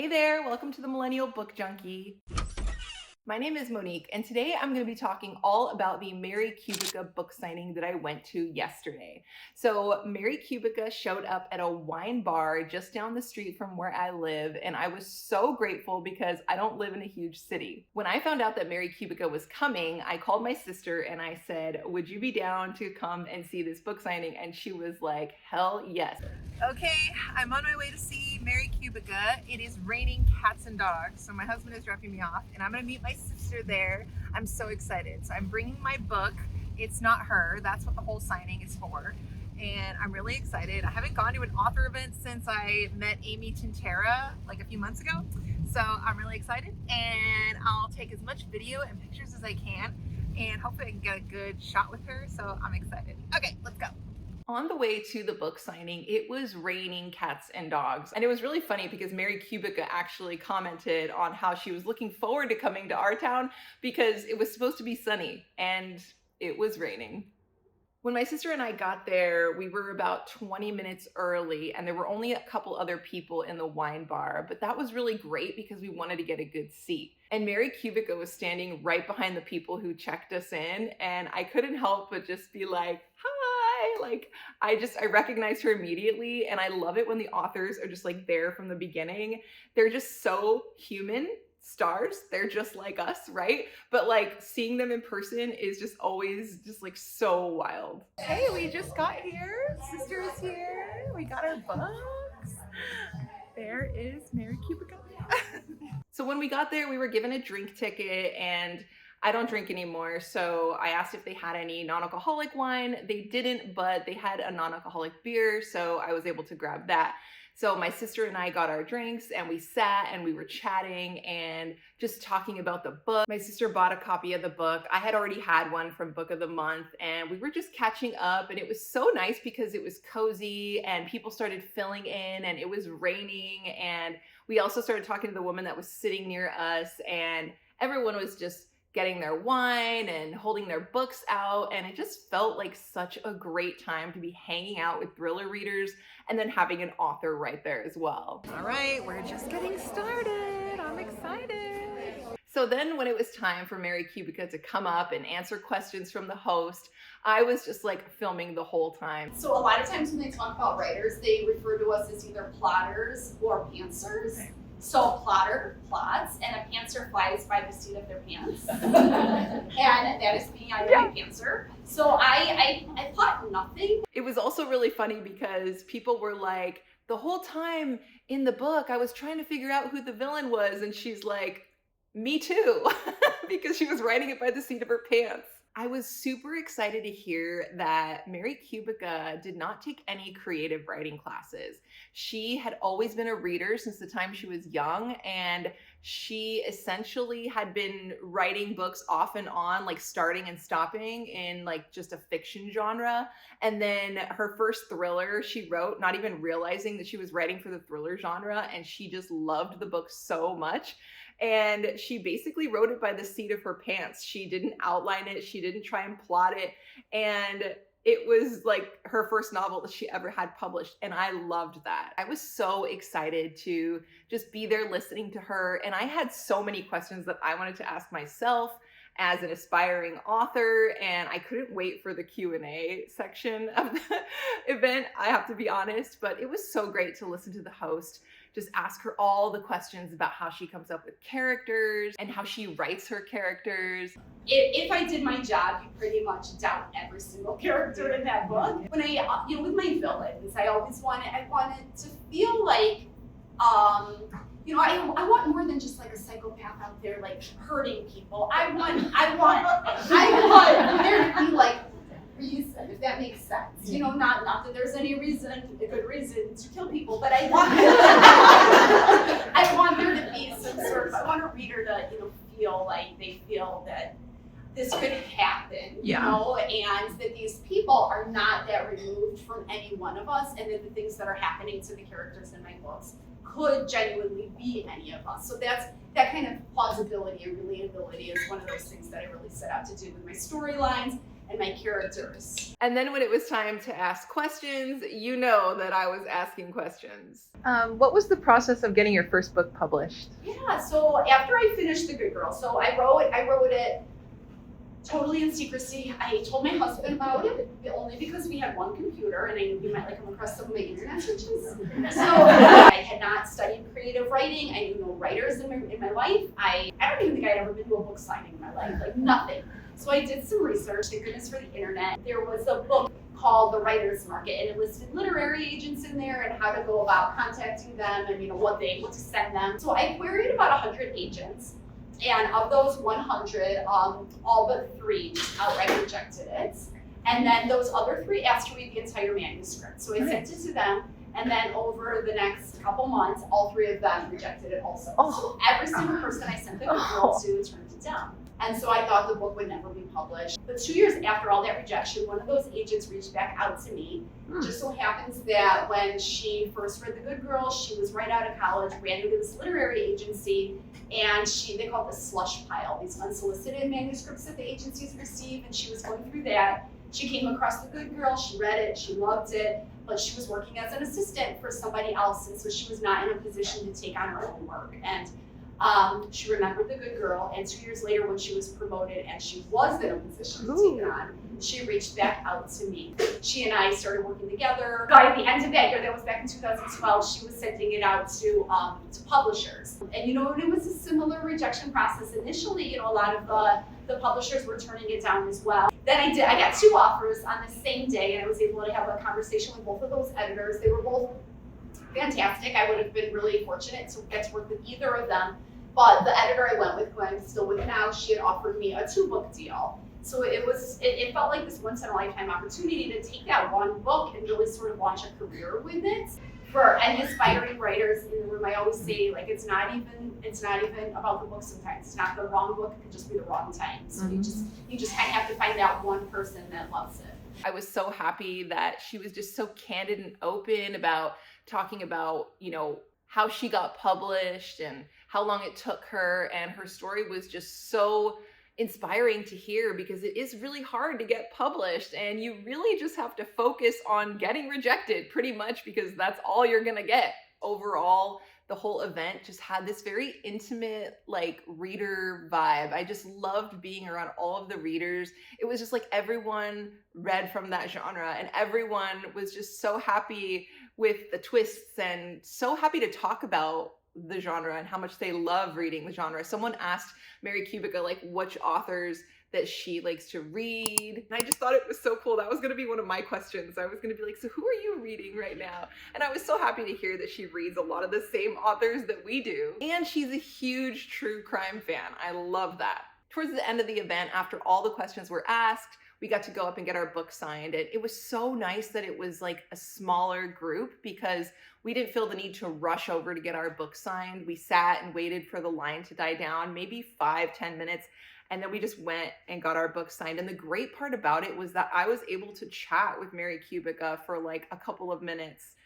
Hey there, welcome to the Millennial Book Junkie. My name is Monique, and today I'm going to be talking all about the Mary Kubica book signing that I went to yesterday. So Mary Kubica showed up at a wine bar just down the street from where I live, and I was so grateful because I don't live in a huge city. When I found out that Mary Kubica was coming, I called my sister and I said, would you be down to come and see this book signing? And she was like, hell yes. Okay, I'm on my way to see Mary Kubica. It is raining cats and dogs, so my husband is dropping me off, and I'm gonna meet my sister there. I'm so excited. So I'm bringing my book. It's not her, that's what the whole signing is for. And I'm really excited. I haven't gone to an author event since I met Amy Tintera like a few months ago. So I'm really excited, and I'll take as much video and pictures as I can, and hopefully I can get a good shot with her. So I'm excited. Okay, let's go. On the way to the book signing, it was raining cats and dogs. And it was really funny because Mary Kubica actually commented on how she was looking forward to coming to our town because it was supposed to be sunny and it was raining. When my sister and I got there, we were about 20 minutes early, and there were only a couple other people in the wine bar, but that was really great because we wanted to get a good seat. And Mary Kubica was standing right behind the people who checked us in, and I couldn't help but just be like, hi! Like, I recognized her immediately, and I love it when the authors are just like there from the beginning. They're just so human. Stars, they're just like us, right? But like seeing them in person is just always just like so wild. Hey, we just got here. Sister is here. We got our books. There is Mary Kubica. So when we got there, we were given a drink ticket, and I don't drink anymore, so I asked if they had any non-alcoholic wine. They didn't, but they had a non-alcoholic beer, so I was able to grab that. So my sister and I got our drinks, and we sat and we were chatting and just talking about the book. My sister bought a copy of the book. I had already had one from Book of the Month, and we were just catching up, and it was so nice because it was cozy and people started filling in, and it was raining, and we also started talking to the woman that was sitting near us, and everyone was just getting their wine and holding their books out, and it just felt like such a great time to be hanging out with thriller readers and then having an author right there as well. All right, we're just getting started. I'm excited. So then when it was time for Mary Kubica to come up and answer questions from the host, I was just like filming the whole time. So a lot of times when they talk about writers, they refer to us as either plotters or pantsers. Okay. So a plotter plots, and a pantser flies by the seat of their pants. And that is me, I'm a pantser. So I plot nothing. It was also really funny because people were like, the whole time in the book, I was trying to figure out who the villain was, and she's like, me too, because she was writing it by the seat of her pants. I was super excited to hear that Mary Kubica did not take any creative writing classes. She had always been a reader since the time she was young, and she essentially had been writing books off and on, like starting and stopping in like just a fiction genre. And then her first thriller she wrote, not even realizing that she was writing for the thriller genre, and she just loved the book so much. And she basically wrote it by the seat of her pants. She didn't outline it. She didn't try and plot it. And it was like her first novel that she ever had published. And I loved that. I was so excited to just be there listening to her. And I had so many questions that I wanted to ask myself as an aspiring author, and I couldn't wait for the Q&A section of the event, I have to be honest. But it was so great to listen to the host just ask her all the questions about how she comes up with characters and how she writes her characters. If I did my job, you pretty much doubt every single character in that book. When I, with my villains, I wanted to feel like, I want more than just like a psychopath out there like hurting people. I want there to be like reason, if that makes sense. Not that there's any a good reason to kill people, but I want I want there to be some sort of, I want a reader to feel like they feel that this could happen, and that these people are not that removed from any one of us, and that the things that are happening to the characters in my books could genuinely be any of us. So that kind of plausibility and relatability is one of those things that I really set out to do with my storylines. and my characters. And then when it was time to ask questions, you know that I was asking questions. What was the process of getting your first book published? Yeah, so after I finished The Good Girl, so I wrote it totally in secrecy. I told my husband about it only because we had one computer and I knew he might like come across some of my internet searches. So I had not studied creative writing. I knew no writers in my life. I don't even think I'd ever been to a book signing in my life, like nothing. So I did some research, thank goodness for the internet. There was a book called The Writer's Market, and it listed literary agents in there and how to go about contacting them and what to send them. So I queried about 100 agents. And of those 100, all but 3 outright rejected it. And then those other 3 asked to read the entire manuscript. So I sent it to them, and then over the next couple months, all 3 of them rejected it also. So every single person I sent the Good Girl to turned it down. And so I thought the book would never be published. But 2 years after all that rejection, one of those agents reached back out to me. It just so happens that when she first read The Good Girl, she was right out of college, ran into this literary agency, and they call it the slush pile, these unsolicited manuscripts that the agencies receive, and she was going through that. She came across The Good Girl, she read it, she loved it, but she was working as an assistant for somebody else, and so she was not in a position to take on her own work. And she remembered The Good Girl, and 2 years later when she was promoted and she was in a position to take it on, she reached back out to me. She and I started working together. By the end of that year, that was back in 2012, she was sending it out to publishers. And it was a similar rejection process. Initially, a lot of the publishers were turning it down as well. Then I got 2 offers on the same day, and I was able to have a conversation with both of those editors. They were both fantastic. I would have been really fortunate to get to work with either of them. But the editor I went with, who I'm still with now, she had offered me a 2-book deal. So it felt like this once-in-a-lifetime opportunity to take that one book and really sort of launch a career with it. For any aspiring writers in the room, I always say, like, it's not even about the book sometimes. It's not the wrong book, it could just be the wrong time. So you just kind of have to find that one person that loves it. I was so happy that she was just so candid and open about talking about, how she got published and how long it took her. And her story was just so inspiring to hear, because it is really hard to get published and you really just have to focus on getting rejected pretty much, because that's all you're gonna get. Overall, the whole event just had this very intimate, like, reader vibe. I just loved being around all of the readers. It was just like everyone read from that genre and everyone was just so happy with the twists and so happy to talk about the genre and how much they love reading the genre. Someone asked Mary Kubica, like, which authors that she likes to read. And I just thought it was so cool. That was going to be one of my questions. I was going to be like, so who are you reading right now? And I was so happy to hear that she reads a lot of the same authors that we do. And she's a huge true crime fan. I love that. Towards the end of the event, after all the questions were asked, we got to go up and get our book signed. And it was so nice that it was like a smaller group, because we didn't feel the need to rush over to get our book signed. We sat and waited for the line to die down, maybe 5-10 minutes. And then we just went and got our book signed. And the great part about it was that I was able to chat with Mary Kubica for like a couple of minutes.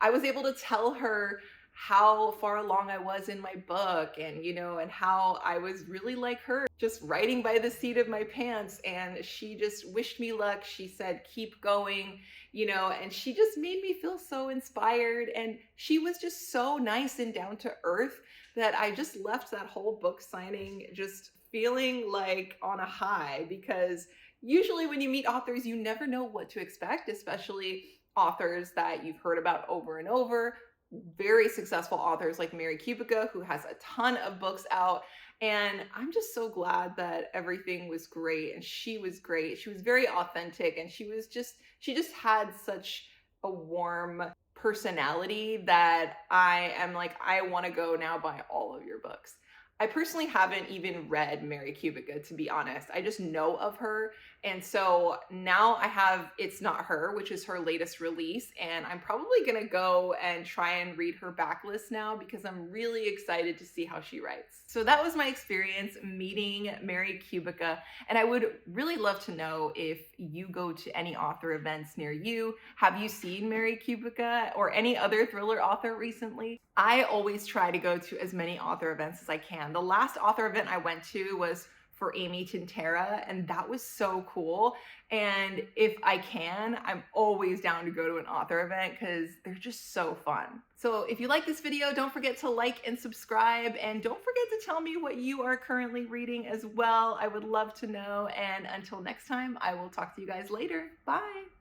I was able to tell her how far along I was in my book and, and how I was really like her, just writing by the seat of my pants. And she just wished me luck. She said, keep going, and she just made me feel so inspired. And she was just so nice and down to earth that I just left that whole book signing just feeling like on a high, because usually when you meet authors, you never know what to expect, especially authors that you've heard about over and over. Very successful authors like Mary Kubica, who has a ton of books out. And I'm just so glad that everything was great. And she was great. She was very authentic, and she just had such a warm personality that I am like, I want to go now buy all of your books. I personally haven't even read Mary Kubica, to be honest. I just know of her. And so now I have It's Not Her, which is her latest release. And I'm probably going to go and try and read her backlist now, because I'm really excited to see how she writes. So that was my experience meeting Mary Kubica. And I would really love to know if you go to any author events near you. Have you seen Mary Kubica or any other thriller author recently? I always try to go to as many author events as I can. The last author event I went to was for Amy Tintera, and that was so cool. And if I can, I'm always down to go to an author event because they're just so fun. So if you like this video, don't forget to like and subscribe, and don't forget to tell me what you are currently reading as well. I would love to know, and until next time, I will talk to you guys later. Bye.